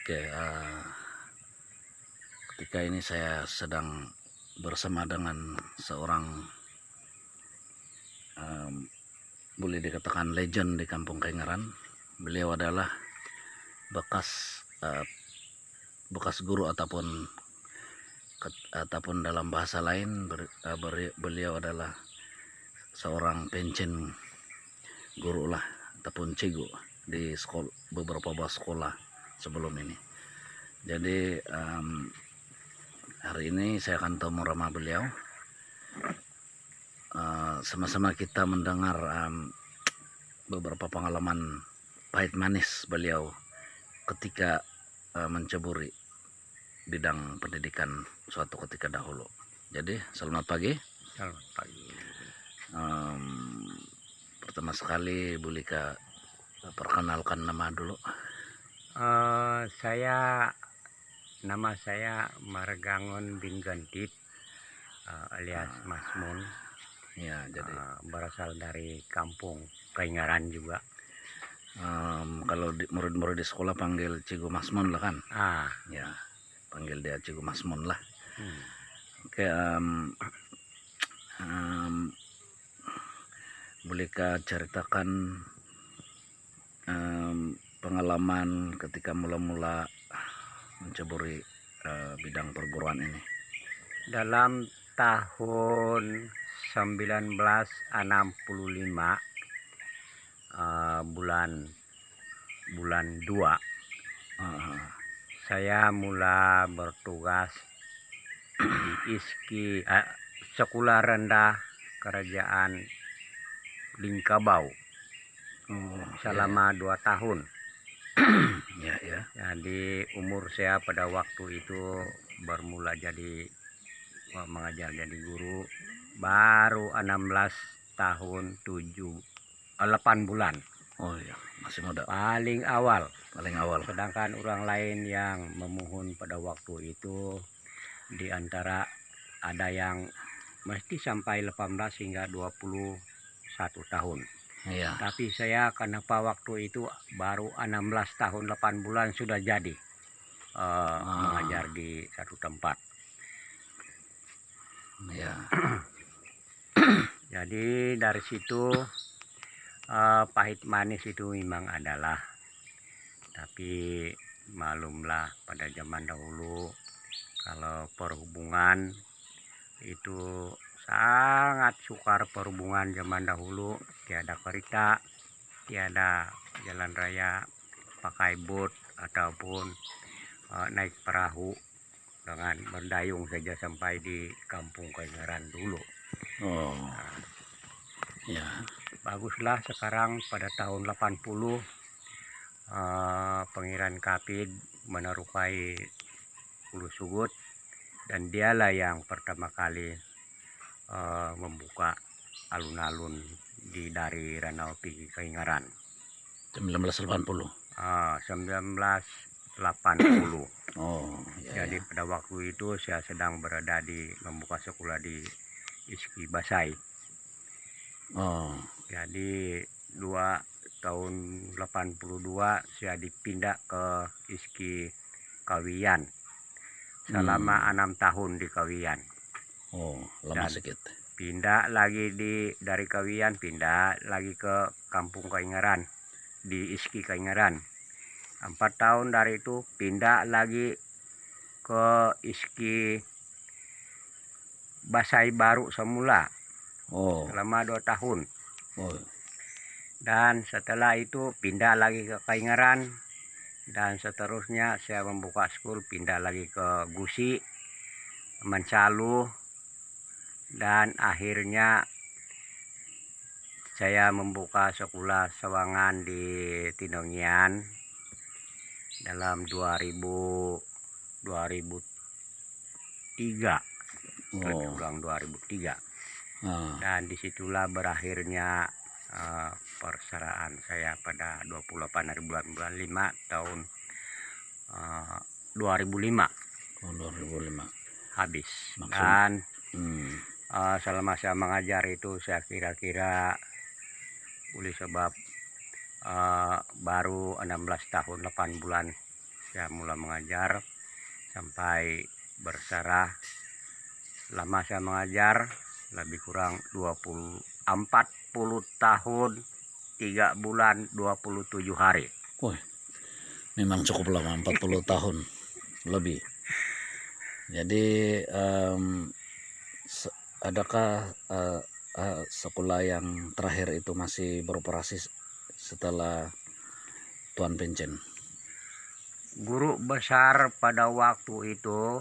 Oke, ketika ini saya sedang bersama dengan seorang boleh dikatakan legend di Kampung Kaingaran. Beliau adalah bekas guru ataupun dalam bahasa lain beliau adalah seorang pencen guru lah ataupun cigu di beberapa buah sekolah sebelum ini. Jadi hari ini saya akan tamu ramah beliau. Sama-sama kita mendengar beberapa pengalaman pahit manis beliau ketika menceburi bidang pendidikan suatu ketika dahulu. Jadi selamat pagi. Selamat pagi. Pertama sekali bolehkah perkenalkan nama dulu? Nama saya Margangon bin Gantip, alias Mas Mun. Ya, jadi berasal dari Kampung Kaingaran juga. Kalau murid-murid di sekolah panggil Cigu Masmun lah kan? Ya, panggil dia Cigu Masmun lah. Oke, bolehkah ceritakan pengalaman ketika mula-mula menceburi bidang perguruan ini? Dalam tahun 1965 bulan 2 saya mula bertugas di ISKI Sekolah Rendah Kerajaan Lingkabau selama 2 tahun. Ya. Jadi umur saya pada waktu itu bermula mengajar jadi guru baru 16 tahun 8 bulan. Oh iya, masih muda. Paling awal. Sedangkan orang lain yang memohon pada waktu itu di antara ada yang mesti sampai 18 hingga 21 tahun. Iya. Tapi saya kenapa waktu itu baru 16 tahun 8 bulan sudah jadi mengajar di satu tempat. Ya. Jadi dari situ pahit manis itu memang adalah, tapi malumlah pada zaman dahulu kalau perhubungan itu sangat sukar. Perhubungan zaman dahulu tiada kereta, tiada jalan raya, pakai bot ataupun naik perahu dengan berdayung saja sampai di Kampung Kaingaran dulu. Ya. Baguslah sekarang pada tahun 80 Pangeran Kapid menerupai Hulu Sugut, dan dialah yang pertama kali membuka alun-alun dari Ranau Pigi Kaingaran. 1980. 1980. Jadi pada waktu itu saya sedang berada membuka sekolah di ISKI Basai. Jadi tahun 82 saya dipindah ke ISKI Kawiyan selama 6 tahun di Kawiyan. Lama sedikit. Pindah lagi dari Kawiyan, pindah lagi ke Kampung Kaingaran di ISKI Kaingaran. 4 tahun dari itu pindah lagi ke ISKI Basai baru semula selama 2 tahun. Dan setelah itu pindah lagi ke Kaingaran, dan seterusnya saya membuka school, pindah lagi ke Gusi, Mancalu, dan akhirnya saya membuka sekolah Sawangan di Tinongian dalam 2003. Lebih kurang 2003. Dan disitulah berakhirnya persaraan saya pada 28 hari bulan 5 tahun 2005. 2005 habis. Dan selama saya mengajar itu saya kira-kira oleh sebab baru 16 tahun 8 bulan saya mulai mengajar sampai bersarah. Lama saya mengajar, lebih kurang 40 tahun 3 bulan 27 hari. Woi, memang cukup lama, 40 tahun lebih. Jadi adakah sekolah yang terakhir itu masih beroperasi setelah Tuan Pencen? Guru besar pada waktu itu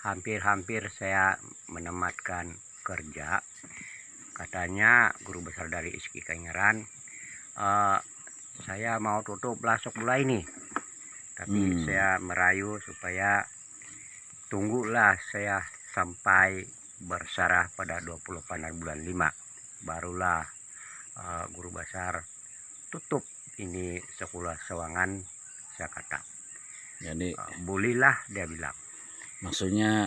hampir-hampir saya menematkan kerja. Katanya guru besar dari ISKI Kaingeran, saya mau tutup lah sekolah ini. Tapi saya merayu supaya tunggulah saya sampai bersarah pada 28 bulan 5. Barulah guru besar tutup ini sekolah Sawangan. Saya kata, Jadi bolehlah, dia bilang. maksudnya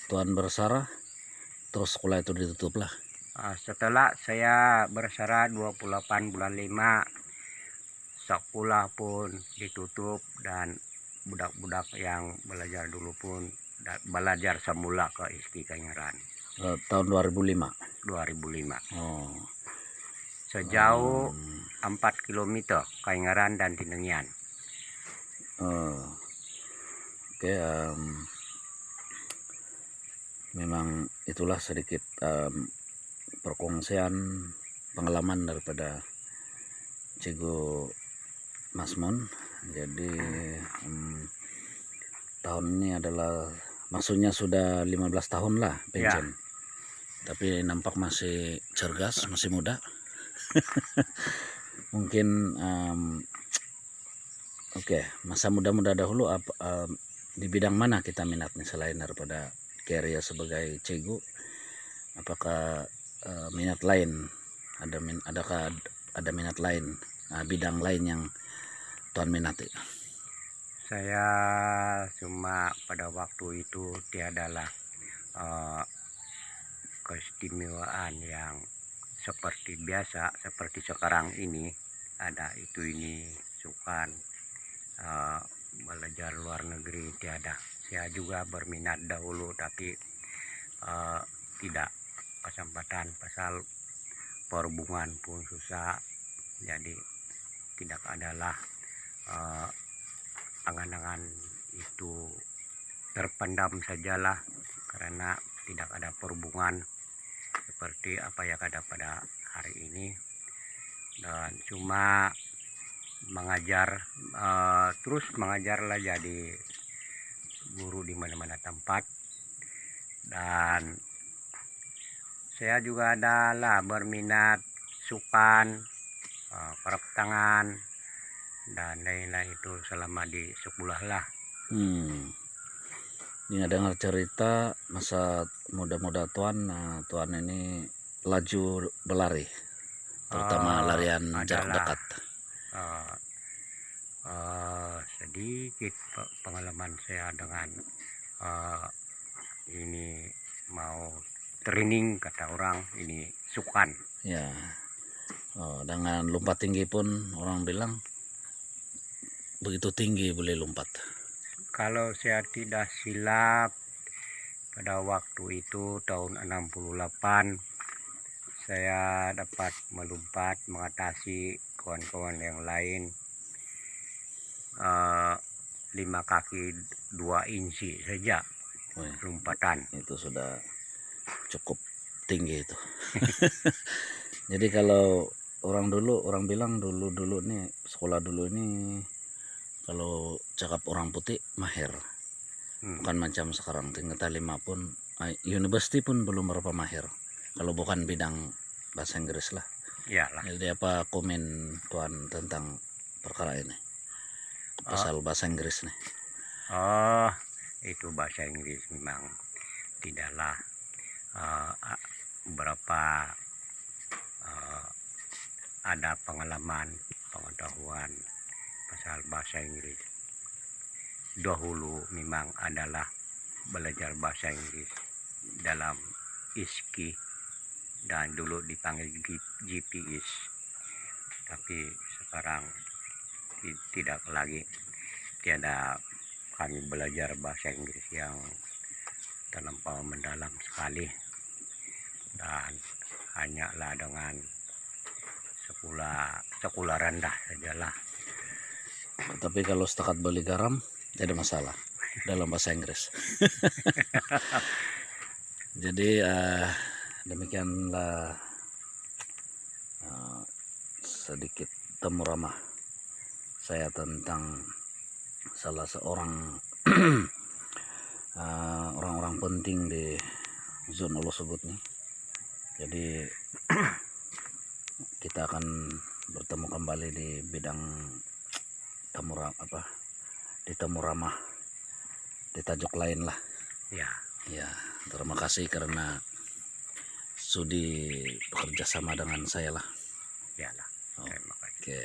Tuan bersarah terus sekolah itu ditutup lah. Setelah saya bersarah 28 bulan 5, sekolah pun ditutup dan budak-budak yang belajar dulu pun belajar semula ke ISKI Kaingeran. Tahun 2005. 2005. Oh. Sejauh 4 km Kaingeran dan Tinengian. Oke, memang itulah sedikit perkongsian pengalaman daripada Cikgu Masmun. Jadi tahun ini adalah maksudnya sudah 15 tahun lah Pencen. Ya. Tapi nampak masih cergas, masih muda. Mungkin oke, masa muda-muda dahulu di bidang mana kita minatnya selain daripada career sebagai cikgu? Apakah minat lain adakah ada minat lain, bidang lain yang Tuan minati? Saya cuma pada waktu itu tiadalah keistimewaan yang seperti biasa, seperti sekarang ini ada itu ini sukan belajar luar negeri, tiada. Saya juga berminat dahulu tapi tidak kesempatan, pasal perhubungan pun susah, jadi tidak adalah angan-angan itu terpendam sajalah karena tidak ada perhubungan seperti apa yang ada pada hari ini. Dan cuma mengajar, terus mengajarlah jadi guru di mana-mana tempat. Dan saya juga adalah berminat sukan, kerap tangan dan lain-lain itu selama di sekolah lah. Ini dengar cerita masa muda-muda Tuan, Tuan ini laju berlari, terutama larian jarak dekat. Sedikit pengalaman saya dengan ini mau training, kata orang ini sukan. Ya, dengan lompat tinggi pun orang bilang begitu tinggi boleh lompat. Kalau saya tidak silap pada waktu itu tahun 68 saya dapat melompat mengatasi kawan-kawan yang lain 5 kaki 2 inci saja. Lompatan itu sudah cukup tinggi itu. Jadi kalau orang bilang dulu nih sekolah dulu ini kalau cakap orang putih mahir, bukan macam sekarang tingkat 5 pun university pun belum berapa mahir kalau bukan bidang bahasa Inggris lah. Iyalah. Jadi apa komen Tuan tentang perkara ini, pasal bahasa Inggris nih? Itu bahasa Inggris memang tidaklah berapa ada pengalaman pengetahuan pasal bahasa Inggris. Dahulu memang adalah belajar bahasa Inggris dalam ISKI dan dulu dipanggil GPIS, tapi sekarang tidak lagi. tiada kami belajar bahasa Inggris yang terlampau mendalam sekali, dan hanyalah dengan sekolah rendah sajalah. Tapi kalau setakat beli garam tidak ada masalah dalam bahasa Inggris. Jadi demikianlah sedikit temu ramah saya tentang salah seorang orang-orang penting di zona Losebut nih. Jadi kita akan bertemu kembali di bidang temu ramah di tajuk lain lah. Ya, terima kasih karena sudi bekerja sama dengan saya lah. Terima kasih. Oke.